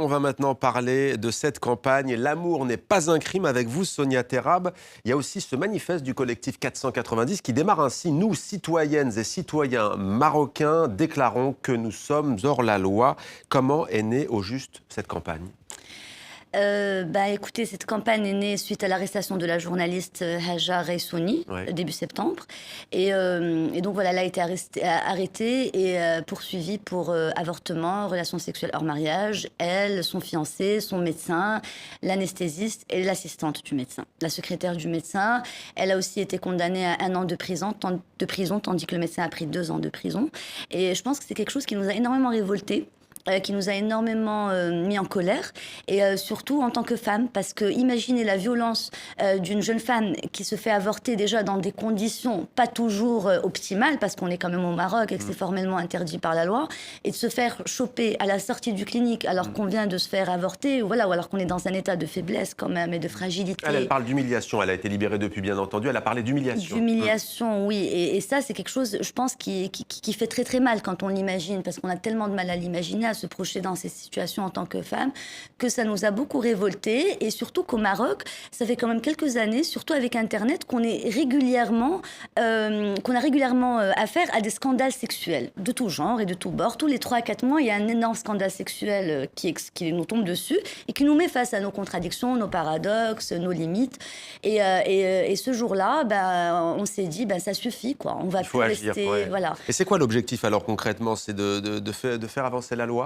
On va maintenant parler de cette campagne. L'amour n'est pas un crime avec vous, Sonia Terrab. Il y a aussi ce manifeste du collectif 490 qui démarre ainsi. Nous, citoyennes et citoyens marocains, déclarons que nous sommes hors la loi. Comment est née au juste cette campagne ? Écoutez, cette campagne est née suite à l'arrestation de la journaliste Hajar Reissouni, début septembre. Et donc voilà, elle a été arrêtée et poursuivie pour avortement, relations sexuelles hors mariage. Elle, son fiancé, son médecin, l'anesthésiste et l'assistante du médecin, la secrétaire du médecin. Elle a aussi été condamnée à 1 an de prison, tandis que le médecin a pris 2 ans de prison. Et je pense que c'est quelque chose qui nous a énormément révoltés. Qui nous a énormément mis en colère, et surtout en tant que femme, parce que imaginez la violence d'une jeune femme qui se fait avorter déjà dans des conditions pas toujours optimales, parce qu'on est quand même au Maroc et que c'est formellement interdit par la loi, et de se faire choper à la sortie du clinique alors qu'on vient de se faire avorter, voilà, ou alors qu'on est dans un état de faiblesse quand même et de fragilité. Elle parle d'humiliation, elle a été libérée depuis bien entendu, elle a parlé d'humiliation. D'humiliation, oui, et ça c'est quelque chose, je pense, qui fait très très mal quand on l'imagine, parce qu'on a tellement de mal à l'imaginer, se projeter dans ces situations en tant que femme, que ça nous a beaucoup révoltés, et surtout qu'au Maroc, ça fait quand même quelques années, surtout avec Internet, qu'on a régulièrement affaire à des scandales sexuels de tout genre et de tout bord. Tous les 3 à 4 mois, il y a un énorme scandale sexuel qui nous tombe dessus et qui nous met face à nos contradictions, nos paradoxes, nos limites. Et ce jour-là, on s'est dit, ça suffit, quoi. On va plus rester... Voilà. Et c'est quoi l'objectif alors concrètement ? C'est de faire avancer la loi ?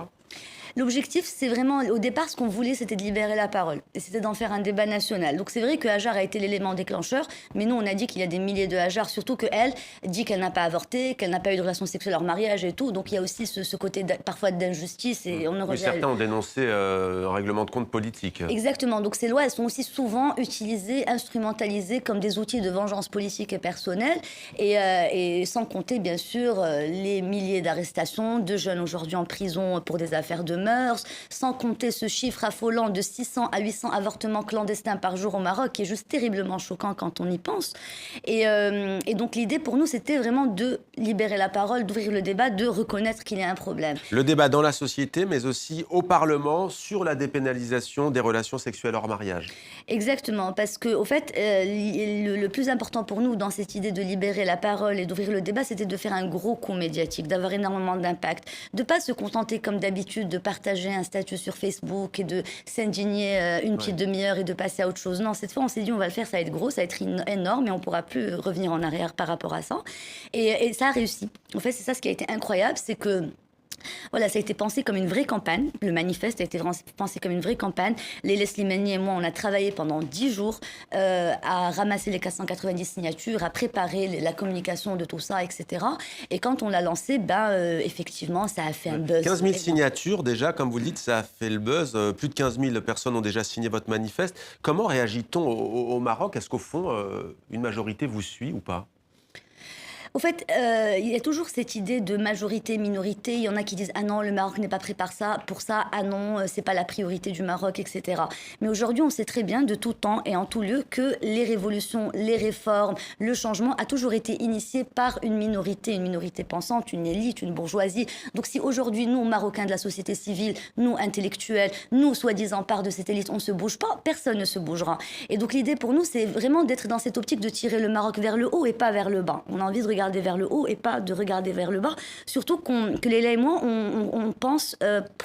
L'objectif, c'est vraiment, au départ, ce qu'on voulait, c'était de libérer la parole. Et c'était d'en faire un débat national. Donc c'est vrai que Hajar a été l'élément déclencheur, mais nous, on a dit qu'il y a des milliers de Hajar, surtout qu'elle dit qu'elle n'a pas avorté, qu'elle n'a pas eu de relation sexuelle hors mariage et tout. Donc il y a aussi ce côté parfois d'injustice. Et certains ont dénoncé un règlement de compte politique. Exactement. Donc ces lois, elles sont aussi souvent utilisées, instrumentalisées comme des outils de vengeance politique et personnelle. Et sans compter, bien sûr, les milliers d'arrestations de jeunes aujourd'hui en prison pour des affaires de mœurs, sans compter ce chiffre affolant de 600 à 800 avortements clandestins par jour au Maroc, qui est juste terriblement choquant quand on y pense. Et donc l'idée pour nous, c'était vraiment de libérer la parole, d'ouvrir le débat, de reconnaître qu'il y a un problème. Le débat dans la société, mais aussi au Parlement, sur la dépénalisation des relations sexuelles hors mariage. Exactement, parce que au fait, le plus important pour nous dans cette idée de libérer la parole et d'ouvrir le débat, c'était de faire un gros coup médiatique, d'avoir énormément d'impact, de ne pas se contenter comme d'habitude de partager un statut sur Facebook et de s'indigner une petite demi-heure et de passer à autre chose. Non, cette fois, on s'est dit, on va le faire, ça va être gros, ça va être énorme et on ne pourra plus revenir en arrière par rapport à ça. Et ça a réussi. En fait, c'est ça ce qui a été incroyable, c'est que voilà, ça a été pensé comme une vraie campagne. Le manifeste a été pensé comme une vraie campagne. Léla Slimani et moi, on a travaillé pendant 10 jours à ramasser les 490 signatures, à préparer la communication de tout ça, etc. Et quand on l'a lancé, effectivement, ça a fait un buzz. 15 000 signatures déjà, comme vous le dites, ça a fait le buzz. Plus de 15 000 personnes ont déjà signé votre manifeste. Comment réagit-on au Maroc ? Est-ce qu'au fond, une majorité vous suit ou pas ? Au fait, il y a toujours cette idée de majorité-minorité. Il y en a qui disent « Ah non, le Maroc n'est pas prêt pour ça. Ah non, c'est pas la priorité du Maroc, etc. » Mais aujourd'hui, on sait très bien, de tout temps et en tout lieu, que les révolutions, les réformes, le changement a toujours été initié par une minorité pensante, une élite, une bourgeoisie. Donc si aujourd'hui, nous, Marocains de la société civile, nous, intellectuels, nous, soi-disant part de cette élite, on ne se bouge pas, personne ne se bougera. Et donc l'idée pour nous, c'est vraiment d'être dans cette optique de tirer le Maroc vers le haut et pas vers le bas. On a envie de regarder vers le haut et pas de regarder vers le bas. Surtout que Léla et moi, on pense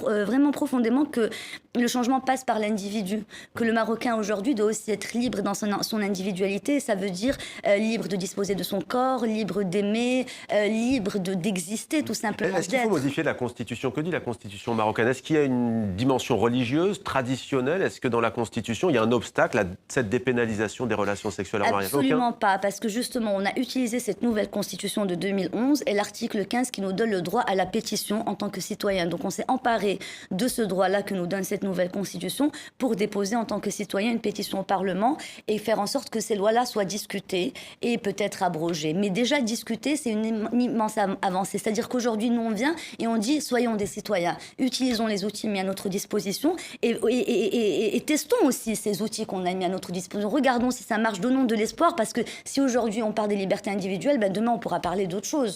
vraiment profondément que le changement passe par l'individu. Que le Marocain aujourd'hui doit aussi être libre dans son individualité. Ça veut dire libre de disposer de son corps, libre d'aimer, libre d'exister tout simplement. Est-ce qu'il faut modifier la Constitution ? Que dit la Constitution marocaine ? Est-ce qu'il y a une dimension religieuse, traditionnelle ? Est-ce que dans la Constitution, il y a un obstacle à cette dépénalisation des relations sexuelles hors mariage ? Absolument pas, parce que justement, on a utilisé cette nouvelle Constitution de 2011 et l'article 15 qui nous donne le droit à la pétition en tant que citoyen. Donc on s'est emparé de ce droit-là que nous donne cette nouvelle Constitution pour déposer en tant que citoyen une pétition au Parlement et faire en sorte que ces lois-là soient discutées et peut-être abrogées. Mais déjà discuter, c'est une immense avancée. C'est-à-dire qu'aujourd'hui, nous, on vient et on dit, soyons des citoyens, utilisons les outils mis à notre disposition et testons aussi ces outils qu'on a mis à notre disposition. Regardons si ça marche, donnons de l'espoir, parce que si aujourd'hui on parle des libertés individuelles, demain on pourra parler d'autre chose.